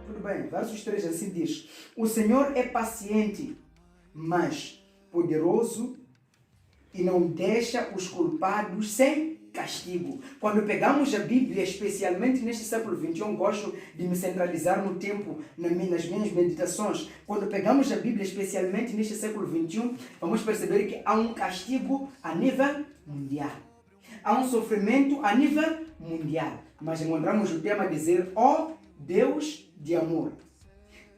Tudo bem, versos 3 assim diz: o Senhor é paciente, mas poderoso e não deixa os culpados sem castigo. Quando pegamos a Bíblia, especialmente neste século XXI, gosto de me centralizar no tempo, nas minhas meditações. Quando pegamos a Bíblia, especialmente neste século XXI, vamos perceber que há um castigo a nível mundial. Há um sofrimento a nível mundial. Mas encontramos o tema dizer: ó Deus de amor.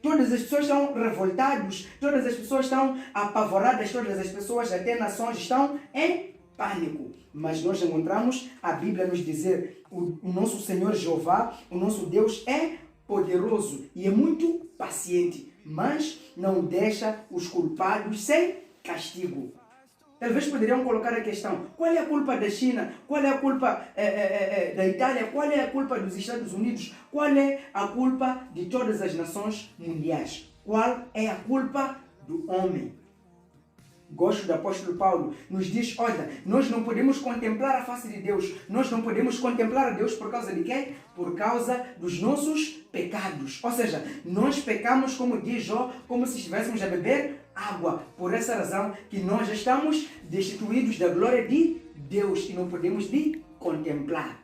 Todas as pessoas estão revoltadas, todas as pessoas estão apavoradas, todas as pessoas, até nações, estão em pânico. Mas nós encontramos a Bíblia nos dizer: o nosso Senhor Jeová, o nosso Deus é poderoso e é muito paciente, mas não deixa os culpados sem castigo. Talvez poderiam colocar a questão: qual é a culpa da China? Qual é a culpa da Itália? Qual é a culpa dos Estados Unidos? Qual é a culpa de todas as nações mundiais? Qual é a culpa do homem? Gosto do apóstolo Paulo, nos diz: olha, nós não podemos contemplar a face de Deus. Nós não podemos contemplar a Deus por causa de quê? Por causa dos nossos pecados. Ou seja, nós pecamos, como diz Jó, como se estivéssemos a beber água. Por essa razão que nós estamos destituídos da glória de Deus e não podemos de contemplar.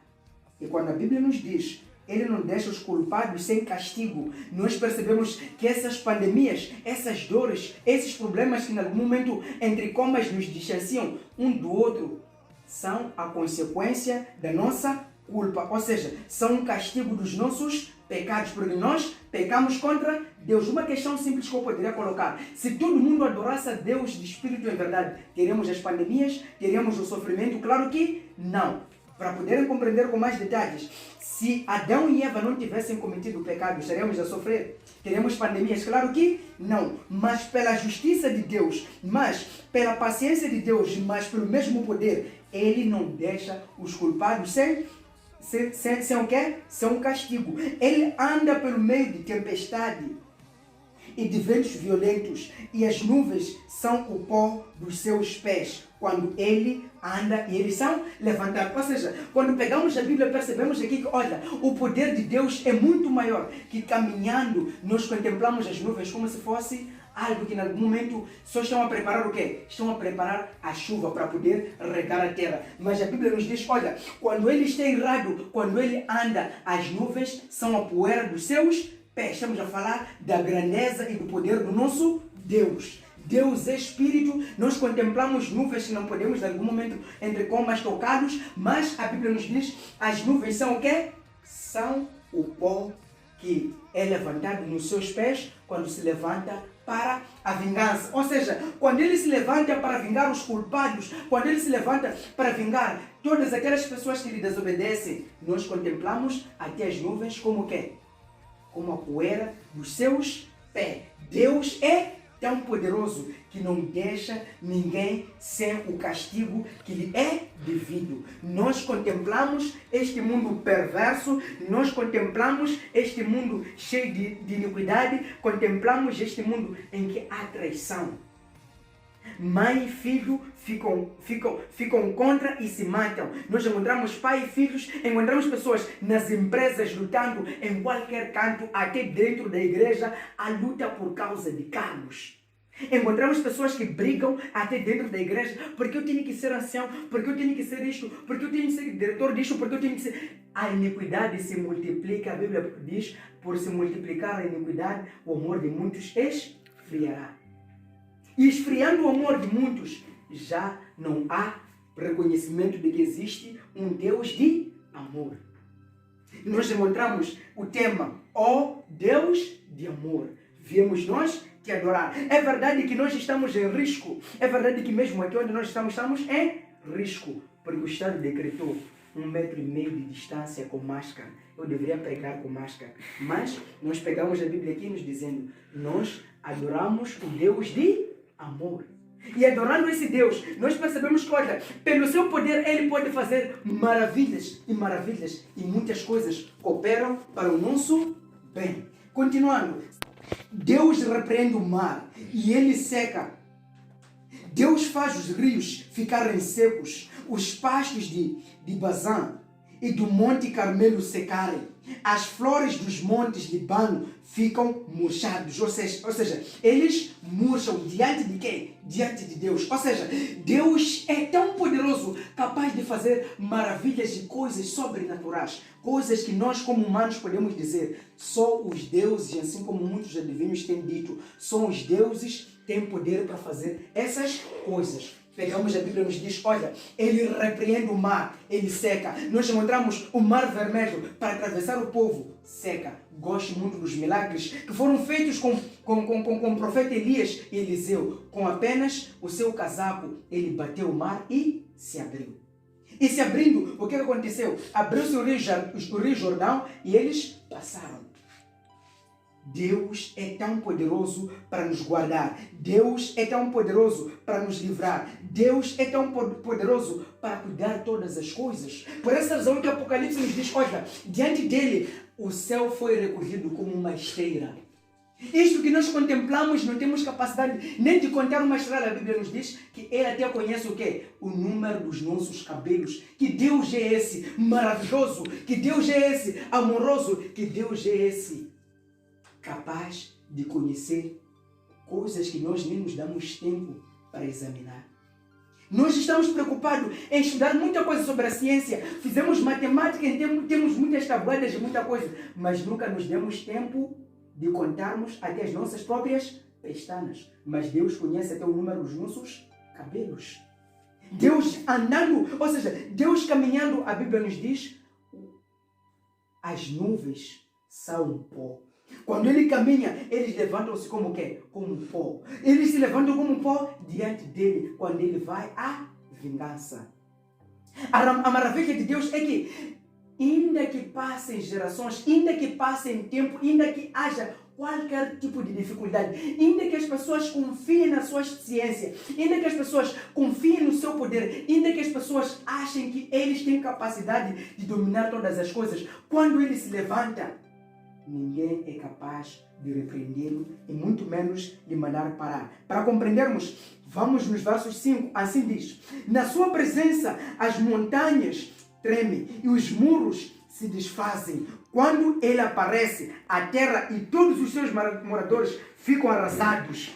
E quando a Bíblia nos diz: Ele não deixa os culpados sem castigo, nós percebemos que essas pandemias, essas dores, esses problemas que em algum momento entre comas nos distanciam um do outro, são a consequência da nossa culpa. Ou seja, são um castigo dos nossos pecados, porque nós pecamos contra Deus. Uma questão simples que eu poderia colocar: se todo mundo adorasse a Deus de espírito em verdade, teríamos as pandemias, teríamos o sofrimento? Claro que não. Para poderem compreender com mais detalhes, se Adão e Eva não tivessem cometido o pecado, estaríamos a sofrer? Teremos pandemias? Claro que não. Mas pela justiça de Deus, mas pela paciência de Deus, mas pelo mesmo poder, Ele não deixa os culpados sem o quê? Sem um castigo. Ele anda pelo meio de tempestade e de ventos violentos, e as nuvens são o pó dos seus pés quando ele anda e eles são levantados. Ou seja, quando pegamos a Bíblia, percebemos aqui que, olha, o poder de Deus é muito maior, que caminhando nós contemplamos as nuvens como se fosse algo que em algum momento só estão a preparar o quê? Estão a preparar a chuva para poder regar a terra. Mas a Bíblia nos diz: olha, quando ele está irado, quando ele anda, as nuvens são a poeira dos seus pés. Estamos a falar da grandeza e do poder do nosso Deus. Deus é Espírito. Nós contemplamos nuvens que não podemos em algum momento entre comas tocados, mas a Bíblia nos diz: as nuvens são o quê? São o pó que é levantado nos seus pés quando se levanta para a vingança. Ou seja, quando ele se levanta para vingar os culpados, quando ele se levanta para vingar todas aquelas pessoas que lhe desobedecem, nós contemplamos até as nuvens como o quê? Como a poeira dos seus pés. Deus é tão poderoso que não deixa ninguém sem o castigo que lhe é devido. Nós contemplamos este mundo perverso, nós contemplamos este mundo cheio de iniquidade, contemplamos este mundo em que há traição. Mãe e filho ficam contra e se matam. Nós encontramos pai e filhos, encontramos pessoas nas empresas lutando em qualquer canto, até dentro da igreja, a luta por causa de cargos. Encontramos pessoas que brigam até dentro da igreja: porque eu tenho que ser ancião, porque eu tenho que ser isto, porque eu tenho que ser diretor disto, porque eu tenho que ser... A iniquidade se multiplica, a Bíblia diz: por se multiplicar a iniquidade, o amor de muitos esfriará. E esfriando o amor de muitos, já não há reconhecimento de que existe um Deus de amor. E nós encontramos o tema: ó Deus de amor, viemos nós te adorar. É verdade que nós estamos em risco. É verdade que mesmo aqui onde nós estamos em risco, porque o Estado decretou 1,5 metro de distância com máscara. Eu deveria pregar com máscara. Mas nós pegamos a Bíblia aqui nos dizendo: nós adoramos o Deus de amor. E adorando esse Deus, nós percebemos que, olha, pelo seu poder, Ele pode fazer maravilhas, e muitas coisas cooperam para o nosso bem. Continuando, Deus repreende o mar e ele seca. Deus faz os rios ficarem secos, os pastos de Bazã, e do Monte Carmelo secarem, as flores dos montes Líbano ficam murchados. Ou seja, eles murcham diante de quem? Diante de Deus. Ou seja, Deus é tão poderoso, capaz de fazer maravilhas e coisas sobrenaturais. Coisas que nós como humanos podemos dizer, só os deuses, assim como muitos adivinhos têm dito, só os deuses têm poder para fazer essas coisas. Pegamos a Bíblia e nos diz, olha, ele repreende o mar, ele seca. Nós encontramos o mar vermelho para atravessar o povo, seca. Gosto muito dos milagres que foram feitos com o profeta Elias e Eliseu. Com apenas o seu casaco, ele bateu o mar e se abriu. E se abrindo, o que aconteceu? Abriu-se o Rio Jordão e eles passaram. Deus é tão poderoso para nos guardar. Deus é tão poderoso para nos livrar. Deus é tão poderoso para cuidar de todas as coisas. Por essa razão que o Apocalipse nos diz, olha, diante dele o céu foi recolhido como uma esteira. Isto que nós contemplamos, não temos capacidade nem de contar uma estrela. A Bíblia nos diz que ele até conhece o quê? O número dos nossos cabelos. Que Deus é esse maravilhoso? Que Deus é esse amoroso? Que Deus é esse capaz de conhecer coisas que nós nem nos damos tempo para examinar. Nós estamos preocupados em estudar muita coisa sobre a ciência. Fizemos matemática, temos muitas tabuadas e muita coisa, mas nunca nos demos tempo de contarmos até as nossas próprias pestanas. Mas Deus conhece até o número dos nossos cabelos. Deus andando, ou seja, Deus caminhando, a Bíblia nos diz, as nuvens são pó. Quando ele caminha, eles levantam-se como o quê? Como pó. Eles se levantam como pó diante dele, quando ele vai à vingança. A maravilha de Deus é que, ainda que passem gerações, ainda que passem tempo, ainda que haja qualquer tipo de dificuldade, ainda que as pessoas confiem na sua ciência, ainda que as pessoas confiem no seu poder, ainda que as pessoas achem que eles têm capacidade de dominar todas as coisas, quando ele se levanta, ninguém é capaz de repreendê-lo e muito menos de mandar parar. Para compreendermos, vamos nos versos 5, assim diz: na sua presença as montanhas tremem e os muros se desfazem. Quando ele aparece, a terra e todos os seus moradores ficam arrasados.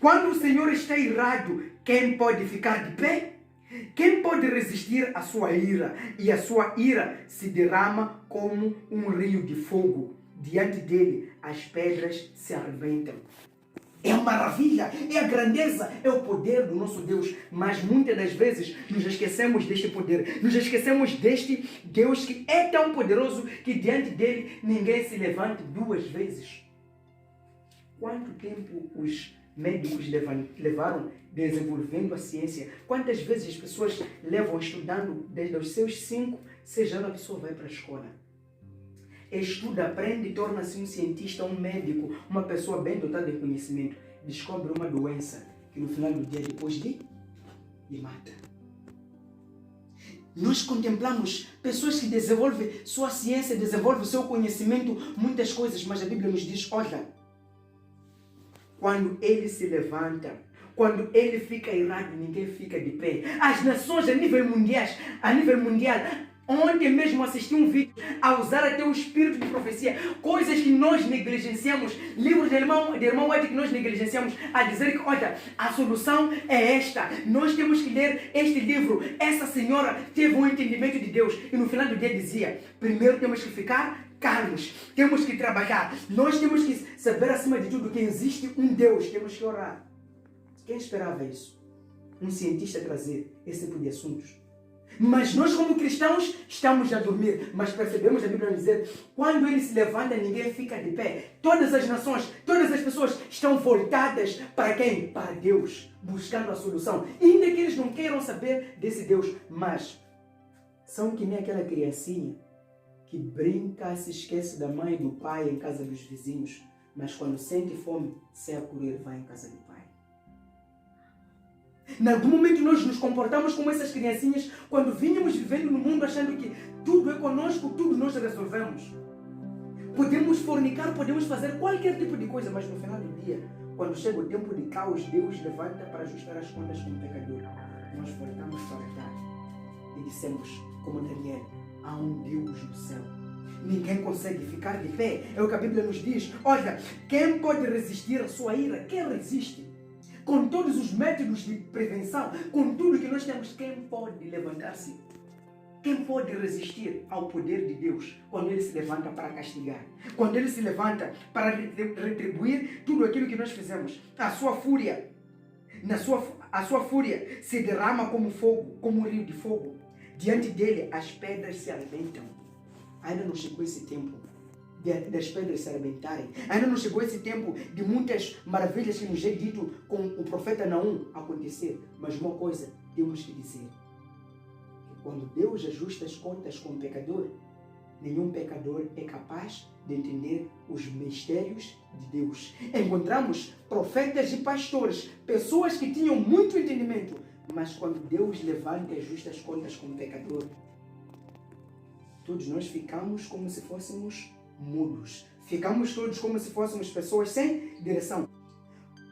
Quando o Senhor está irado, quem pode ficar de pé? Quem pode resistir à sua ira? E a sua ira se derrama como um rio de fogo. Diante dele, as pedras se arrebentam. É a maravilha, é a grandeza, é o poder do nosso Deus. Mas muitas das vezes nos esquecemos deste poder. Nos esquecemos deste Deus que é tão poderoso que diante dele ninguém se levanta duas vezes. Quanto tempo os médicos levaram desenvolvendo a ciência? Quantas vezes as pessoas levam estudando desde os seus 5, 6 anos a pessoa vai para a escola? Estuda, aprende e torna-se um cientista, um médico, uma pessoa bem dotada de conhecimento. Descobre uma doença que no final do dia depois lhe mata. Nós contemplamos pessoas que desenvolvem sua ciência, desenvolvem o seu conhecimento, muitas coisas, mas a Bíblia nos diz, olha, quando ele se levanta, quando ele fica irado, ninguém fica de pé. As nações a nível mundial, ontem mesmo assisti um vídeo a usar até o espírito de profecia, coisas que nós negligenciamos, livros de irmão White que nós negligenciamos, a dizer que, olha, a solução é esta, nós temos que ler este livro. Essa senhora teve um entendimento de Deus e no final do dia dizia, primeiro temos que ficar calmos, temos que trabalhar, nós temos que saber acima de tudo que existe um Deus, temos que orar. Quem esperava isso? Um cientista trazer esse tipo de assuntos? Mas nós como cristãos estamos a dormir, mas percebemos a Bíblia dizer, quando ele se levanta ninguém fica de pé. Todas as nações, todas as pessoas estão voltadas para quem? Para Deus, buscando a solução. Ainda que eles não queiram saber desse Deus, mas são que nem aquela criancinha que brinca, se esquece da mãe e do pai em casa dos vizinhos, mas quando sente fome, sai a correr, vai em casa do pai. Em algum momento nós nos comportamos como essas criancinhas quando vínhamos vivendo no mundo achando que tudo é conosco, tudo nós resolvemos. Podemos fornicar, podemos fazer qualquer tipo de coisa, mas no final do dia, quando chega o tempo de caos, Deus levanta para ajustar as contas com o pecador. Nós voltamos para trás e dissemos, como Daniel, há um Deus no céu. Ninguém consegue ficar de pé. É o que a Bíblia nos diz. Olha, quem pode resistir à sua ira? Quem resiste? Com todos os métodos de prevenção, com tudo que nós temos, quem pode levantar-se? Quem pode resistir ao poder de Deus quando Ele se levanta para castigar? Quando Ele se levanta para retribuir tudo aquilo que nós fizemos? A sua fúria, a sua fúria se derrama como fogo, como um rio de fogo. Diante dele, as pedras se arrebentam. Ainda não chegou esse tempo das pedras se arrebentarem. Ainda não chegou esse tempo de muitas maravilhas que nos é dito com o profeta Naum acontecer. Mas uma coisa temos que dizer. Quando Deus ajusta as contas com o pecador, nenhum pecador é capaz de entender os mistérios de Deus. Encontramos profetas e pastores, pessoas que tinham muito entendimento, mas quando Deus levanta e ajusta as contas com o pecador, todos nós ficamos como se fôssemos mudos. Ficamos todos como se fôssemos pessoas sem direção.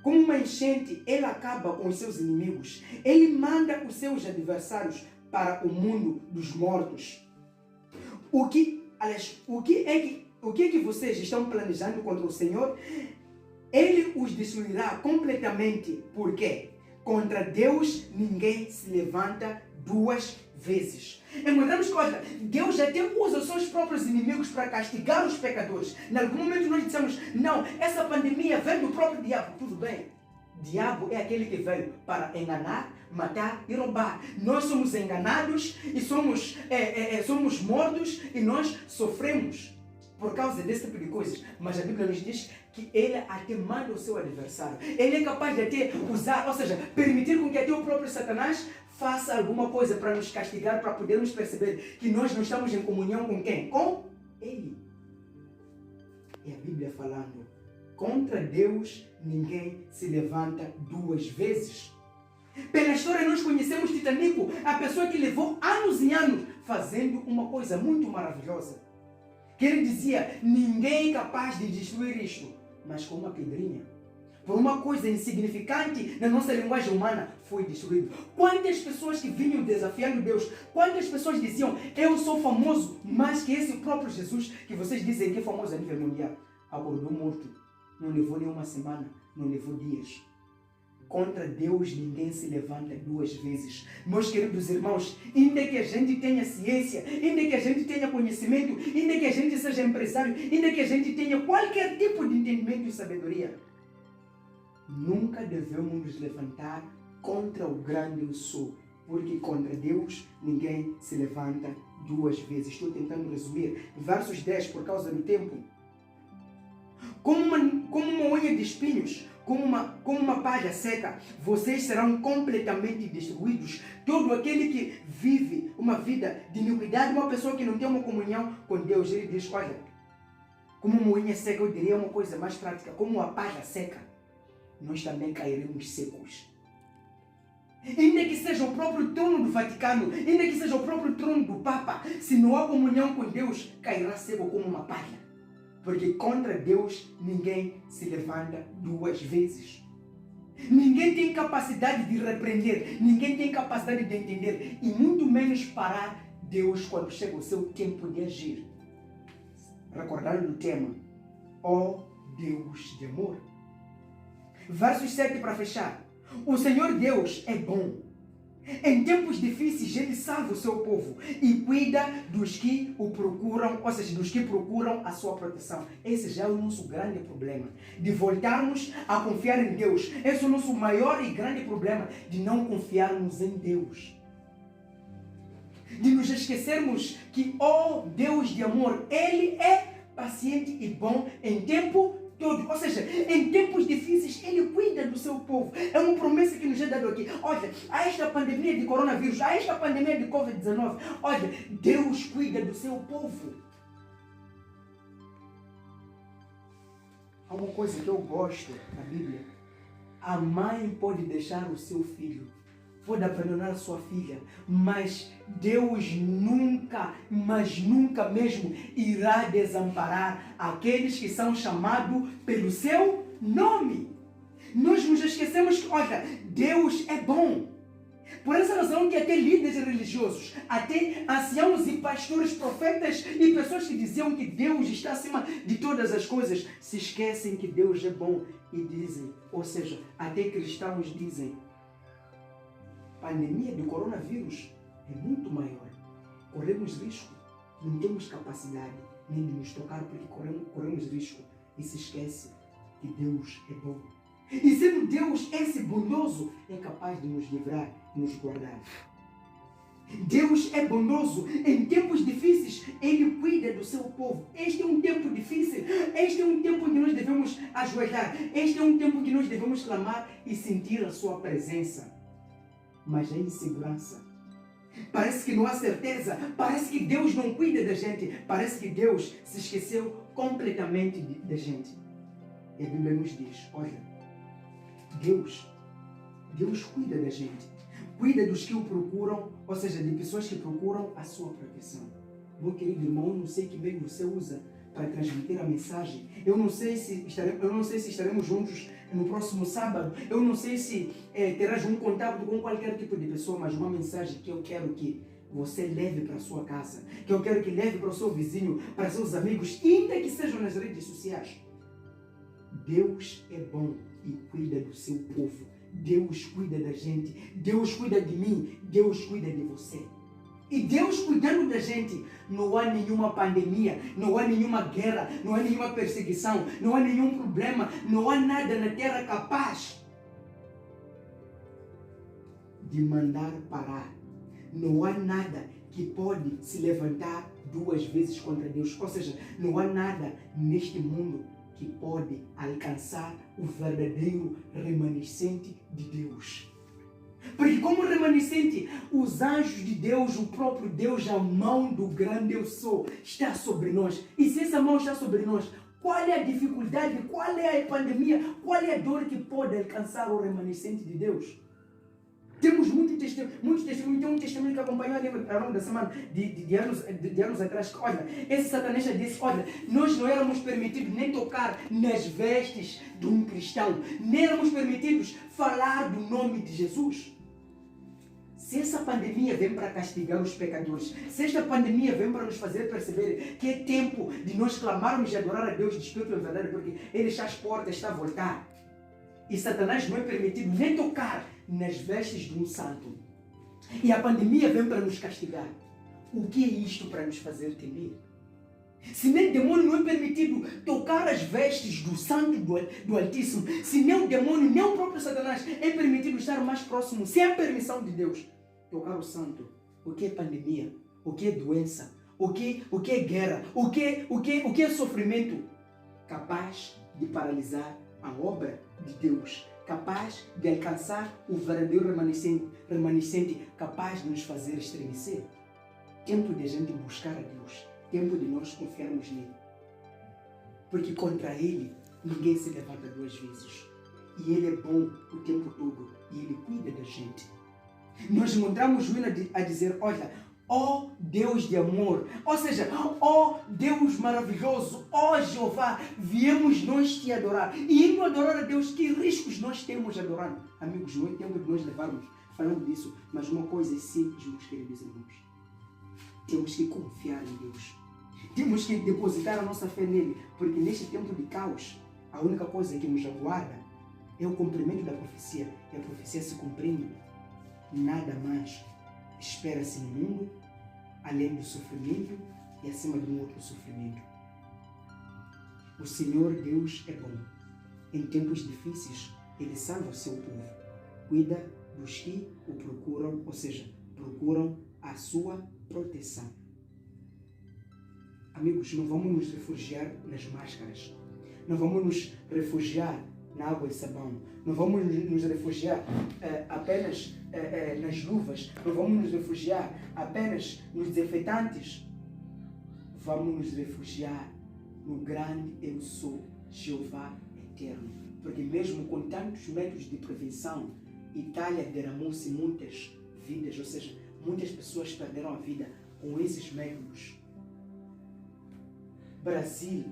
Como uma enchente, ele acaba com os seus inimigos. Ele manda os seus adversários para o mundo dos mortos. O que é que vocês estão planejando contra o Senhor? Ele os destruirá completamente. Por quê? Contra Deus ninguém se levanta duas vezes. Encontramos que, olha, Deus até usa os seus próprios inimigos para castigar os pecadores. Em algum momento nós dissemos, não, essa pandemia vem do próprio diabo. Tudo bem. Diabo é aquele que veio para enganar, matar e roubar. Nós somos enganados e somos mortos e nós sofremos por causa desse tipo de coisas. Mas a Bíblia nos diz que ele até manda o seu adversário. Ele é capaz de até usar, ou seja, permitir com que até o próprio Satanás faça alguma coisa para nos castigar, para podermos perceber que nós não estamos em comunhão com quem? Com ele. É a Bíblia falando. Contra Deus ninguém se levanta duas vezes. Pela história nós conhecemos Titanico, a pessoa que levou anos e anos fazendo uma coisa muito maravilhosa. Que ele dizia, ninguém é capaz de destruir isto, mas com uma pedrinha. Por uma coisa insignificante na nossa linguagem humana, foi destruído. Quantas pessoas que vinham desafiando Deus, quantas pessoas diziam, eu sou famoso, mais que esse próprio Jesus, que vocês dizem que é famoso a nível mundial, acordou morto. Não levou nem uma semana, não levou dias. Contra Deus ninguém se levanta duas vezes. Meus queridos irmãos, ainda que a gente tenha ciência, ainda que a gente tenha conhecimento, ainda que a gente seja empresário, ainda que a gente tenha qualquer tipo de entendimento e sabedoria, nunca devemos nos levantar contra o grande eu sou, porque contra Deus ninguém se levanta duas vezes. Estou tentando resumir. Versos 10, por causa do tempo. Como uma unha de espinhos, como uma palha seca, vocês serão completamente destruídos. Todo aquele que vive uma vida de iniquidade, uma pessoa que não tem uma comunhão com Deus, ele diz, olha, como uma unha seca, eu diria uma coisa mais prática, como uma palha seca, nós também cairemos secos. Ainda que seja o próprio trono do Vaticano, ainda que seja o próprio trono do Papa, se não há comunhão com Deus, cairá seco como uma palha. Porque contra Deus ninguém se levanta duas vezes. Ninguém tem capacidade de repreender, ninguém tem capacidade de entender e muito menos parar Deus quando chega o seu tempo de agir. Recordando do tema, ó Deus de amor. Versos 7 para fechar. O Senhor Deus é bom. Em tempos difíceis, Ele salva o seu povo e cuida dos que o procuram, ou seja, dos que procuram a sua proteção. Esse já é o nosso grande problema, de voltarmos a confiar em Deus. Esse é o nosso maior e grande problema, de não confiarmos em Deus. De nos esquecermos que, ó Deus de amor, Ele é paciente e bom em tempo todo. Ou seja, em tempos difíceis, Ele cuida do seu povo. É uma promessa que nos é dada aqui. Olha, a esta pandemia de coronavírus, a esta pandemia de Covid-19, olha, Deus cuida do seu povo. Há uma coisa que eu gosto na Bíblia. A mãe pode deixar o seu filho, pode abandonar a sua filha, mas Deus nunca, mas nunca mesmo irá desamparar aqueles que são chamados pelo seu nome. Nós nos esquecemos que, olha, Deus é bom. Por essa razão que até líderes religiosos, até anciãos e pastores, profetas e pessoas que diziam que Deus está acima de todas as coisas, se esquecem que Deus é bom e dizem, ou seja, até cristãos dizem, a pandemia do coronavírus é muito maior. Corremos risco, não temos capacidade nem de nos tocar porque corremos risco e se esquece que Deus é bom. E sendo Deus esse bondoso, é capaz de nos livrar e nos guardar. Deus é bondoso. Em tempos difíceis, Ele cuida do seu povo. Este é um tempo difícil. Este é um tempo em que nós devemos ajoelhar. Este é um tempo em que nós devemos clamar e sentir a sua presença. Mas a insegurança. Parece que não há certeza. Parece que Deus não cuida da gente. Parece que Deus se esqueceu completamente da gente. E a Bíblia nos diz, olha, Deus cuida da gente, cuida dos que o procuram, ou seja, de pessoas que procuram a sua proteção. Meu querido irmão, eu não sei que meio você usa para transmitir a mensagem. Eu não sei se estaremos juntos no próximo sábado. Eu não sei se terás um contato com qualquer tipo de pessoa, mas uma mensagem que eu quero que você leve para a sua casa, que eu quero que leve para o seu vizinho, para seus amigos, ainda que sejam nas redes sociais. Deus é bom e cuida do seu povo. Deus cuida da gente. Deus cuida de mim. Deus cuida de você. E Deus cuidando da gente, não há nenhuma pandemia, não há nenhuma guerra, não há nenhuma perseguição, não há nenhum problema, não há nada na terra capaz de mandar parar. Não há nada que pode se levantar duas vezes contra Deus. Ou seja, não há nada neste mundo que pode alcançar o verdadeiro remanescente de Deus. Porque como remanescente, os anjos de Deus, o próprio Deus, a mão do grande eu sou, está sobre nós. E se essa mão está sobre nós, qual é a dificuldade, qual é a pandemia, qual é a dor que pode alcançar o remanescente de Deus? Temos muito testemunho. Tem um testemunho que acompanhou ao longo da semana, de anos atrás. Olha, esse satanista disse, olha, nós não éramos permitidos nem tocar nas vestes de um cristão. Nem éramos permitidos falar do nome de Jesus. Se essa pandemia vem para castigar os pecadores, se esta pandemia vem para nos fazer perceber que é tempo de nós clamarmos e adorar a Deus de Espírito e verdade, porque Ele está às portas, está a voltar. E Satanás não é permitido nem tocar nas vestes de um santo. E a pandemia vem para nos castigar. O que é isto para nos fazer temer? Se nem demônio não é permitido tocar as vestes do santo do Altíssimo, se nem o demônio, nem o próprio Satanás é permitido estar mais próximo, sem a permissão de Deus, tocar o santo, o que é pandemia? O que é doença? O que é guerra? O que é sofrimento? Capaz de paralisar a obra de Deus, capaz de alcançar o verdadeiro remanescente, capaz de nos fazer estremecer. Tempo de a gente buscar a Deus, tempo de nós confiarmos nele. Porque contra ele, ninguém se levanta duas vezes. E ele é bom o tempo todo e ele cuida da gente. Nós encontramos Joana a dizer, olha, ó Deus de amor, ou seja, ó Deus maravilhoso, ó Jeová, viemos nós te adorar. E indo adorar a Deus, que riscos nós temos adorando? Amigos, não é tempo de nós levarmos falando disso, mas uma coisa é simples, meus queridos irmãos. Temos que confiar em Deus. Temos que depositar a nossa fé nele, porque neste tempo de caos, a única coisa que nos aguarda é o cumprimento da profecia. E a profecia se cumprindo, nada mais espera-se no mundo, além do sofrimento e acima de um outro sofrimento. O Senhor Deus é bom. Em tempos difíceis, Ele salva o seu povo. Cuida dos que o procuram, ou seja, procuram a sua proteção. Amigos, não vamos nos refugiar nas máscaras. Não vamos nos refugiar na água e sabão. Não vamos nos refugiar apenas nas luvas. Não vamos nos refugiar apenas nos desinfetantes. Vamos nos refugiar no grande eu sou, Jeová eterno. Porque mesmo com tantos métodos de prevenção, Itália derramou-se muitas vidas, ou seja, muitas pessoas perderam a vida com esses métodos. Brasil,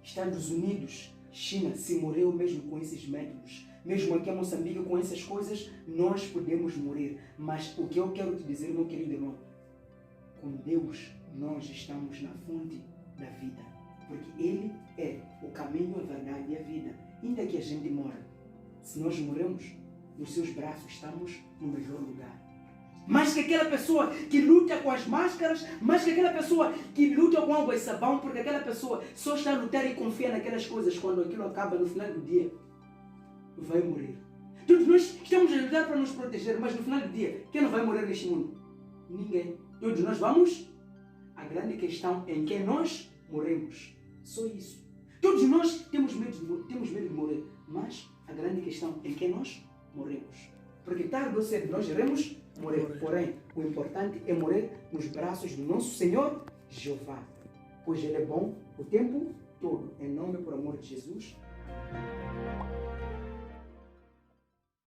Estados Unidos, China se morreu mesmo com esses métodos. Mesmo aqui em Moçambique, com essas coisas, nós podemos morrer. Mas o que eu quero te dizer, meu querido irmão, com Deus nós estamos na fonte da vida. Porque Ele é o caminho, a verdade e a vida. Ainda que a gente mora, se nós morremos, nos seus braços estamos no melhor lugar. Mais que aquela pessoa que luta com as máscaras, mais que aquela pessoa que luta com água e sabão, porque aquela pessoa só está a lutar e confia naquelas coisas, quando aquilo acaba no final do dia, vai morrer. Todos nós estamos a lutar para nos proteger, mas no final do dia, quem não vai morrer neste mundo? Ninguém. Todos nós vamos. A grande questão é em que nós morremos. Só isso. Todos nós temos medo de morrer, mas a grande questão é em que nós morremos. Porque tarde ou cedo nós iremos morrer. Porém, o importante é morrer nos braços do nosso Senhor Jeová, pois Ele é bom o tempo todo. Em nome, por amor de Jesus.